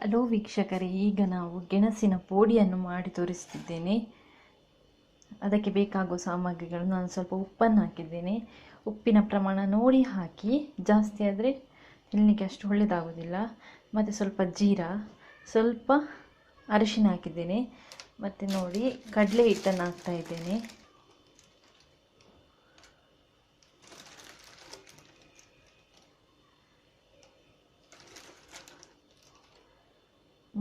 Hello ವೀಕ್ಷಕರೇ, ಈಗ ನಾವು ಗೆಣಸಿನ ಪೋಡಿಯನ್ನು ಮಾಡಿ ತೋರಿಸ್ತಿದ್ದೇನೆ. ಅದಕ್ಕೆ ಬೇಕಾಗುವ ಸಾಮಗ್ರಿಗಳು, ನಾನು ಸ್ವಲ್ಪ ಉಪ್ಪನ್ನು ಹಾಕಿದ್ದೇನೆ. ಉಪ್ಪಿನ ಪ್ರಮಾಣ ನೋಡಿ ಹಾಕಿ, ಜಾಸ್ತಿ ಆದರೆ ತಿನ್ನಲಿಕ್ಕೆ ಅಷ್ಟು ಒಳ್ಳೆಯದಾಗೋದಿಲ್ಲ. ಮತ್ತು ಸ್ವಲ್ಪ ಜೀರಾ, ಸ್ವಲ್ಪ ಅರಿಶಿನ ಹಾಕಿದ್ದೇನೆ. ಮತ್ತು ನೋಡಿ, ಕಡಲೆ ಹಿಟ್ಟನ್ನು ಹಾಕ್ತಾ ಇದ್ದೇನೆ.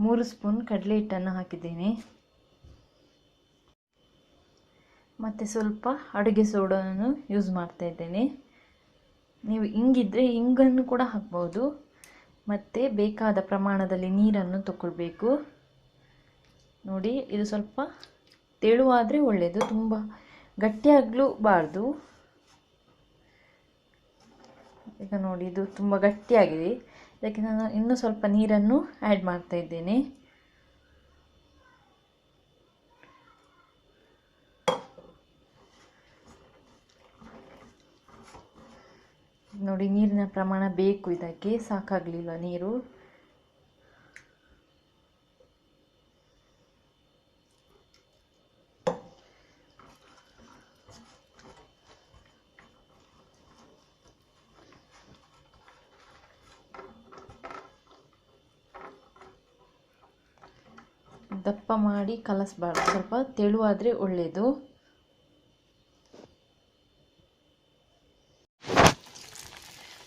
ಮೂರು ಸ್ಪೂನ್ ಕಡಲೆ ಹಿಟ್ಟನ್ನು ಹಾಕಿದ್ದೇನೆ. ಮತ್ತು ಸ್ವಲ್ಪ ಅಡುಗೆ ಸೋಡಾವನ್ನು ಯೂಸ್ ಮಾಡ್ತಾ ಇದ್ದೇನೆ. ನೀವು ಇಂಗಿದ್ರೆ ಇಂಗನ್ನು ಕೂಡ ಹಾಕ್ಬೋದು. ಮತ್ತು ಬೇಕಾದ ಪ್ರಮಾಣದಲ್ಲಿ ನೀರನ್ನು ತಗೊಳ್ಬೇಕು. ನೋಡಿ, ಇದು ಸ್ವಲ್ಪ ತೆಳುವಾದರೆ ಒಳ್ಳೆಯದು, ತುಂಬ ಗಟ್ಟಿಯಾಗಲೂಬಾರ್ದು. ಈಗ ನೋಡಿ, ಇದು ತುಂಬ ಗಟ್ಟಿಯಾಗಿದೆ. ಇದಕ್ಕೆ ನಾನು ಇನ್ನೂ ಸ್ವಲ್ಪ ನೀರನ್ನು ಆ್ಯಡ್ ಮಾಡ್ತಾ ಇದ್ದೇನೆ. ನೋಡಿ, ನೀರಿನ ಪ್ರಮಾಣ ಬೇಕು, ಇದಕ್ಕೆ ಸಾಕಾಗಲಿಲ್ಲ ನೀರು. ದಪ್ಪ ಮಾಡಿ ಕಲಸಬಾರ್ದು, ಸ್ವಲ್ಪ ತೆಳುವಾದರೆ ಒಳ್ಳೆಯದು.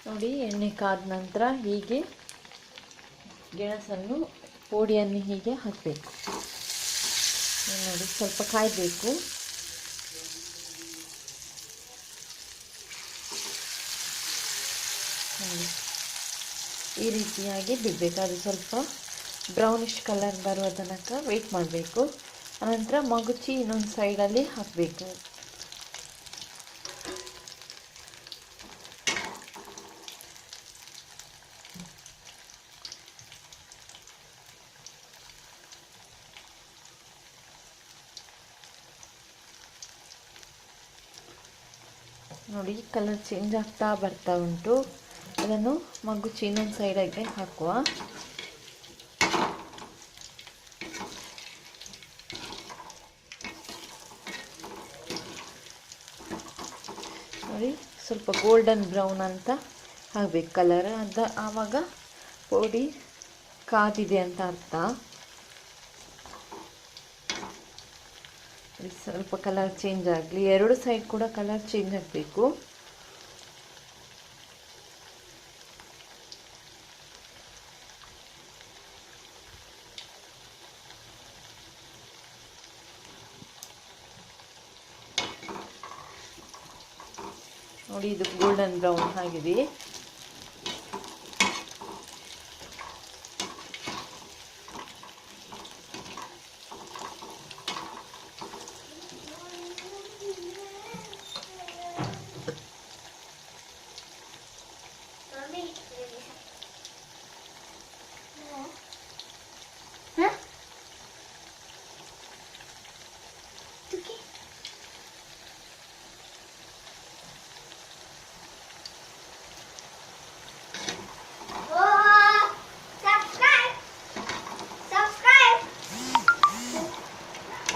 ನೋಡಿ, ಎಣ್ಣೆ ಕಾದ ನಂತರ ಹೀಗೆ ಗೆಣಸನ್ನು ಪೋಡಿಯನ್ನು ಹೀಗೆ ಹಾಕಬೇಕು. ನೋಡಿ, ಸ್ವಲ್ಪ ಕಾಯಬೇಕು. ನೋಡಿ, ಈ ರೀತಿಯಾಗಿ ಬಿಡಬೇಕು. ಅದು ಸ್ವಲ್ಪ ಬ್ರೌನಿಷ್ ಕಲರ್ ಬರುವ ತನಕ ವೆಯ್ಟ್ ಮಾಡಬೇಕು. ಅನಂತರ ಮಗುಚಿ ಇನ್ನೊಂದು ಸೈಡಲ್ಲಿ ಹಾಕಬೇಕು. ನೋಡಿ, ಕಲರ್ ಚೇಂಜ್ ಆಗ್ತಾ ಬರ್ತಾ ಉಂಟು. ಅದನ್ನು ಮಗುಚಿ ಇನ್ನೊಂದು ಸೈಡಿಗೆ ಹಾಕುವ. ನೋಡಿ, ಸ್ವಲ್ಪ ಗೋಲ್ಡನ್ ಬ್ರೌನ್ ಅಂತ ಆಗಬೇಕು ಕಲರ್. ಆವಾಗ ಪೋಡಿ ಕಾದಿದೆ ಅಂತ ಅರ್ಥ. ಸ್ವಲ್ಪ ಕಲರ್ ಚೇಂಜ್ ಆಗಲಿ, ಎರಡು ಸೈಡ್ ಕೂಡ ಕಲರ್ ಚೇಂಜ್ ಆಗಬೇಕು. ನೋಡಿ, ಇದು ಗೋಲ್ಡನ್ ಬ್ರೌನ್ ಆಗಿದೆ.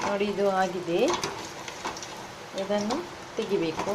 ನೋಡಿ, ಇದು ಆಗಿದೆ. ಇದನ್ನು ತೆಗಿಬೇಕು.